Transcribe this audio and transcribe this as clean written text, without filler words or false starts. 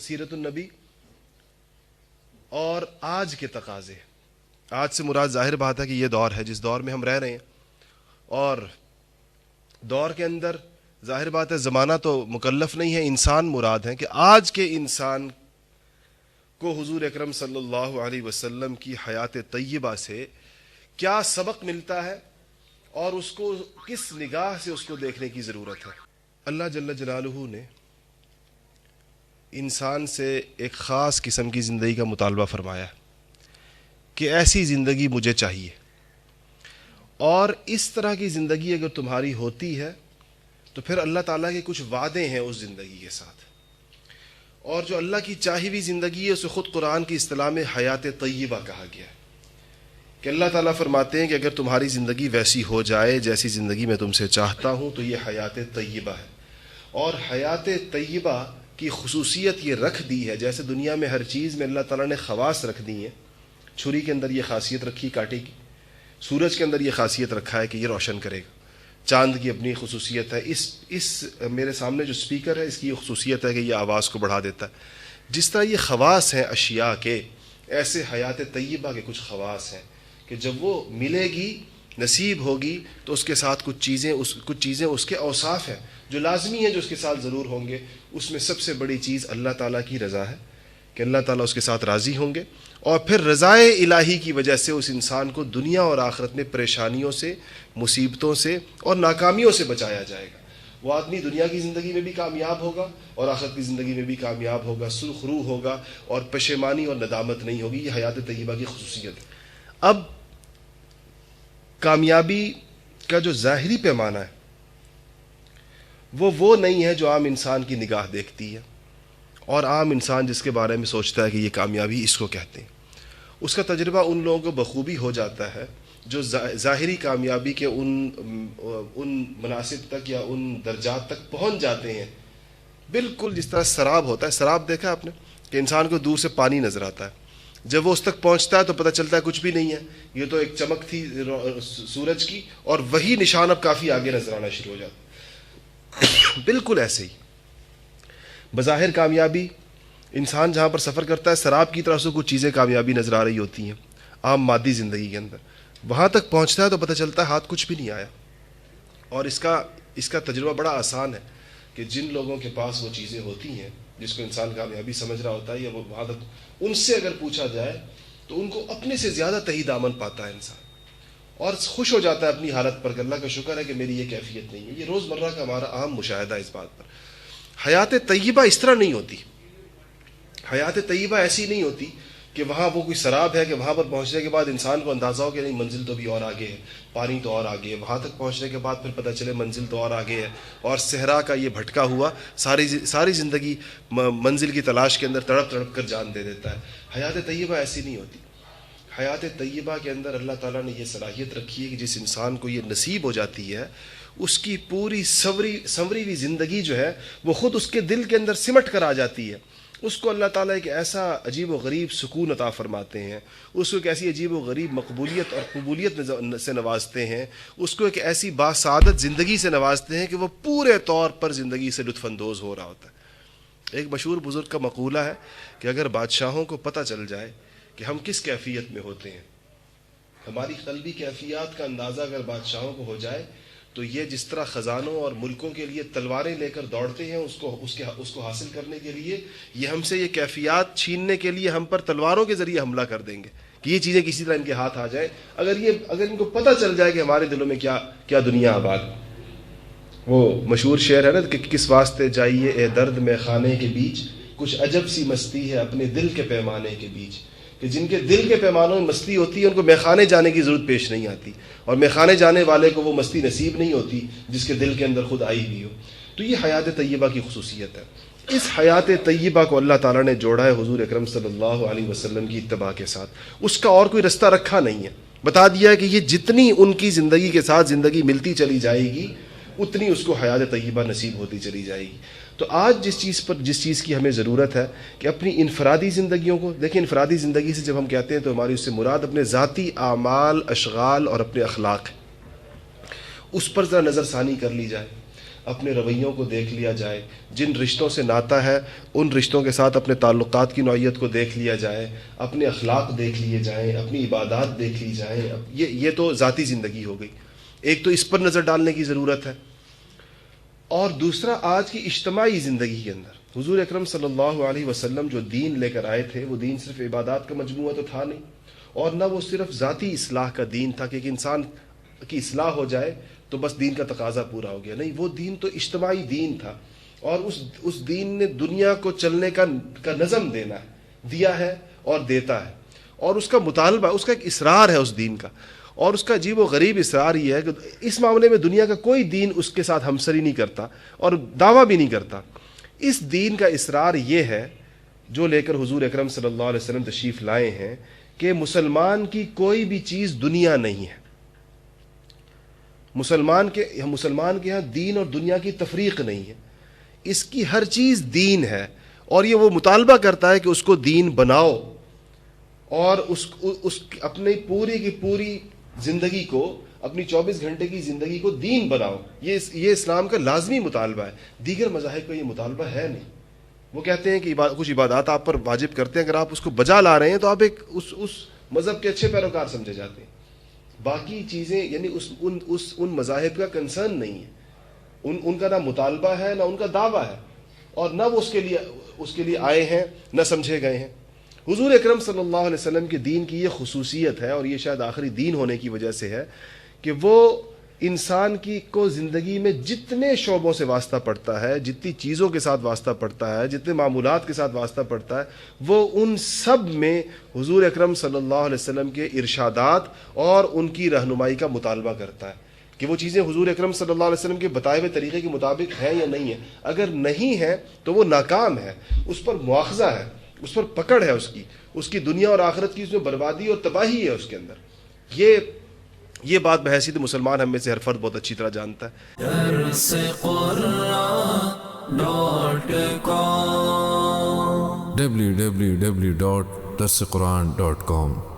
سیرت النبی اور آج کے تقاضے. آج سے مراد ظاہر بات ہے کہ یہ دور ہے جس دور میں ہم رہ رہے ہیں, اور دور کے اندر ظاہر بات ہے زمانہ تو مکلف نہیں ہے, انسان مراد ہے کہ آج کے انسان کو حضور اکرم صلی اللہ علیہ وسلم کی حیات طیبہ سے کیا سبق ملتا ہے اور اس کو کس نگاہ سے اس کو دیکھنے کی ضرورت ہے. اللہ جل جلالہ نے انسان سے ایک خاص قسم کی زندگی کا مطالبہ فرمایا ہے کہ ایسی زندگی مجھے چاہیے, اور اس طرح کی زندگی اگر تمہاری ہوتی ہے تو پھر اللہ تعالیٰ کے کچھ وعدے ہیں اس زندگی کے ساتھ, اور جو اللہ کی چاہی ہوئی زندگی ہے اسے خود قرآن کی اصطلاح میں حیات طیبہ کہا گیا ہے کہ اللہ تعالیٰ فرماتے ہیں کہ اگر تمہاری زندگی ویسی ہو جائے جیسی زندگی میں تم سے چاہتا ہوں تو یہ حیات طیبہ ہے. اور حیات طیبہ کی خصوصیت یہ رکھ دی ہے, جیسے دنیا میں ہر چیز میں اللہ تعالیٰ نے خواص رکھ دی ہیں. چھری کے اندر یہ خاصیت رکھی کاٹے کی, سورج کے اندر یہ خاصیت رکھا ہے کہ یہ روشن کرے گا, چاند کی اپنی خصوصیت ہے, اس میرے سامنے جو سپیکر ہے اس کی یہ خصوصیت ہے کہ یہ آواز کو بڑھا دیتا ہے. جس طرح یہ خواص ہیں اشیاء کے, ایسے حیات طیبہ کے کچھ خواص ہیں کہ جب وہ ملے گی, نصیب ہوگی, تو اس کے ساتھ کچھ چیزیں اس کے اوصاف ہیں جو لازمی ہیں, جو اس کے ساتھ ضرور ہوں گے. اس میں سب سے بڑی چیز اللہ تعالیٰ کی رضا ہے کہ اللہ تعالیٰ اس کے ساتھ راضی ہوں گے, اور پھر رضائے الہی کی وجہ سے اس انسان کو دنیا اور آخرت میں پریشانیوں سے, مصیبتوں سے اور ناکامیوں سے بچایا جائے گا. وہ آدمی دنیا کی زندگی میں بھی کامیاب ہوگا اور آخرت کی زندگی میں بھی کامیاب ہوگا, سرخ روح ہوگا اور پشیمانی اور ندامت نہیں ہوگی. یہ حیات طیبہ کی خصوصیت ہے. اب کامیابی کا جو ظاہری پیمانہ ہے وہ نہیں ہے جو عام انسان کی نگاہ دیکھتی ہے, اور عام انسان جس کے بارے میں سوچتا ہے کہ یہ کامیابی اس کو کہتے ہیں. اس کا تجربہ ان لوگوں کو بخوبی ہو جاتا ہے جو ظاہری کامیابی کے ان مناسب تک یا ان درجات تک پہنچ جاتے ہیں. بالکل جس طرح سراب ہوتا ہے, سراب دیکھا آپ نے کہ انسان کو دور سے پانی نظر آتا ہے, جب وہ اس تک پہنچتا ہے تو پتہ چلتا ہے کچھ بھی نہیں ہے, یہ تو ایک چمک تھی سورج کی, اور وہی نشان اب کافی آگے نظر آنا شروع ہو جاتا ہے. بالکل ایسے ہی بظاہر کامیابی, انسان جہاں پر سفر کرتا ہے سراب کی طرف سے کچھ چیزیں کامیابی نظر آ رہی ہوتی ہیں عام مادی زندگی کے اندر, وہاں تک پہنچتا ہے تو پتہ چلتا ہے ہاتھ کچھ بھی نہیں آیا. اور اس کا تجربہ بڑا آسان ہے کہ جن لوگوں کے پاس وہ چیزیں ہوتی ہیں جس کو انسان کامیابی سمجھ رہا ہوتا ہے, یا وہ وہاں تک ان سے اگر پوچھا جائے تو ان کو اپنے سے زیادہ تہی دامن پاتا ہے انسان, اور خوش ہو جاتا ہے اپنی حالت پر کہ اللہ کا شکر ہے کہ میری یہ کیفیت نہیں ہے. یہ روزمرہ کا ہمارا عام مشاہدہ ہے اس بات پر. حیات طیبہ اس طرح نہیں ہوتی. حیات طیبہ ایسی نہیں ہوتی کہ وہاں وہ کوئی سراب ہے کہ وہاں پر پہنچنے کے بعد انسان کو اندازہ ہو کہ نہیں منزل تو بھی اور آگے ہے, پانی تو اور آگے ہے, وہاں تک پہنچنے کے بعد پھر پتہ چلے منزل تو اور آگے ہے, اور صحرا کا یہ بھٹکا ہوا ساری زندگی منزل کی تلاش کے اندر تڑپ کر جان دے دیتا ہے. حیات طیبہ ایسی نہیں ہوتی. حیات طیبہ کے اندر اللہ تعالیٰ نے یہ صلاحیت رکھی ہے کہ جس انسان کو یہ نصیب ہو جاتی ہے اس کی پوری سنوری ہوئی زندگی جو ہے وہ خود اس کے دل کے اندر سمٹ کر آ جاتی ہے. اس کو اللہ تعالیٰ ایک ایسا عجیب و غریب سکون عطا فرماتے ہیں, اس کو ایک ایسی عجیب و غریب مقبولیت اور قبولیت سے نوازتے ہیں, اس کو ایک ایسی باسعادت زندگی سے نوازتے ہیں کہ وہ پورے طور پر زندگی سے لطف اندوز ہو رہا ہوتا ہے. ایک مشہور بزرگ کا مقولہ ہے کہ اگر بادشاہوں کو پتہ چل جائے کہ ہم کس کیفیت میں ہوتے ہیں, ہماری قلبی کیفیات کا اندازہ اگر بادشاہوں کو ہو جائے تو یہ جس طرح خزانوں اور ملکوں کے لیے تلواریں لے کر دوڑتے ہیں اس کو حاصل کرنے کے لیے, یہ ہم سے یہ کیفیات چھیننے کے لیے ہم پر تلواروں کے ذریعے حملہ کر دیں گے کہ یہ چیزیں کسی طرح ان کے ہاتھ آ جائیں. اگر ان کو پتہ چل جائے کہ ہمارے دلوں میں کیا دنیا آباد. وہ مشہور شعر ہے نا کہ کس واسطے جائیے اے درد میں خانے کے بیچ, کچھ عجب سی مستی ہے اپنے دل کے پیمانے کے بیچ. کہ جن کے دل کے پیمانوں میں مستی ہوتی ہے ان کو میخانے جانے کی ضرورت پیش نہیں آتی, اور میخانے جانے والے کو وہ مستی نصیب نہیں ہوتی جس کے دل کے اندر خود آئی ہوئی ہو. تو یہ حیات طیبہ کی خصوصیت ہے. اس حیات طیبہ کو اللہ تعالیٰ نے جوڑا ہے حضور اکرم صلی اللہ علیہ وسلم کی اتباع کے ساتھ. اس کا اور کوئی رستہ رکھا نہیں ہے. بتا دیا ہے کہ یہ جتنی ان کی زندگی کے ساتھ زندگی ملتی چلی جائے گی اتنی اس کو حیات طیبہ نصیب ہوتی چلی جائے گی. تو آج جس چیز کی ہمیں ضرورت ہے کہ اپنی انفرادی زندگیوں کو دیکھیں. انفرادی زندگی سے جب ہم کہتے ہیں تو ہماری اس سے مراد اپنے ذاتی اعمال, اشغال اور اپنے اخلاق, اس پر ذرا نظر ثانی کر لی جائے. اپنے رویوں کو دیکھ لیا جائے، جن رشتوں سے ناتا ہے ان رشتوں کے ساتھ اپنے تعلقات کی نوعیت کو دیکھ لیا جائے، اپنے اخلاق دیکھ لیے جائیں، اپنی عبادات دیکھ لی جائیں. یہ تو ذاتی زندگی ہو گئی. ایک تو اس پر نظر ڈالنے کی ضرورت ہے، اور دوسرا آج کی اجتماعی زندگی کے اندر حضور اکرم صلی اللہ علیہ وسلم جو دین لے کر آئے تھے، وہ دین صرف عبادات کا مجموعہ تو تھا نہیں، اور نہ وہ صرف ذاتی اصلاح کا دین تھا کہ ایک انسان کی اصلاح ہو جائے تو بس دین کا تقاضا پورا ہو گیا. نہیں، وہ دین تو اجتماعی دین تھا، اور اس دین نے دنیا کو چلنے کا نظم دیا ہے اور دیتا ہے، اور اس کا مطالبہ، اس کا ایک اصرار ہے اس دین کا. اور اس کا عجیب و غریب اصرار یہ ہے کہ اس معاملے میں دنیا کا کوئی دین اس کے ساتھ ہمسری نہیں کرتا اور دعویٰ بھی نہیں کرتا. اس دین کا اصرار یہ ہے جو لے کر حضور اکرم صلی اللہ علیہ وسلم تشریف لائے ہیں کہ مسلمان کی کوئی بھی چیز دنیا نہیں ہے. مسلمان کے ہاں دین اور دنیا کی تفریق نہیں ہے، اس کی ہر چیز دین ہے، اور یہ وہ مطالبہ کرتا ہے کہ اس کو دین بناؤ، اور اس اپنی پوری کی پوری زندگی کو، اپنی 24 گھنٹے کی زندگی کو دین بناؤ. یہ اسلام کا لازمی مطالبہ ہے. دیگر مذاہب کا یہ مطالبہ ہے نہیں. وہ کہتے ہیں کہ کچھ عبادات آپ پر واجب کرتے ہیں، اگر آپ اس کو بجا لا رہے ہیں تو آپ ایک اس مذہب کے اچھے پیروکار سمجھے جاتے ہیں. باقی چیزیں یعنی ان مذاہب کا کنسرن نہیں ہے، ان کا نہ مطالبہ ہے نہ ان کا دعویٰ ہے، اور نہ وہ اس کے لیے آئے ہیں، نہ سمجھے گئے ہیں. حضور اکرم صلی اللہ علیہ وسلم کے دین کی یہ خصوصیت ہے، اور یہ شاید آخری دین ہونے کی وجہ سے ہے کہ وہ انسان کو زندگی میں جتنے شعبوں سے واسطہ پڑتا ہے، جتنی چیزوں کے ساتھ واسطہ پڑتا ہے، جتنے معمولات کے ساتھ واسطہ پڑتا ہے، وہ ان سب میں حضور اکرم صلی اللہ علیہ وسلم کے ارشادات اور ان کی رہنمائی کا مطالبہ کرتا ہے کہ وہ چیزیں حضور اکرم صلی اللہ علیہ وسلم کے بتائے ہوئے طریقے کے مطابق ہیں یا نہیں ہیں. اگر نہیں ہے تو وہ ناکام ہے، اس پر مواخذہ ہے، اس پر پکڑ ہے، اس کی دنیا اور آخرت کی اس میں بربادی اور تباہی ہے اس کے اندر. یہ بات بحیثیت مسلمان ہم میں سے ہر فرد بہت اچھی طرح جانتا ہے. www.darsequran.com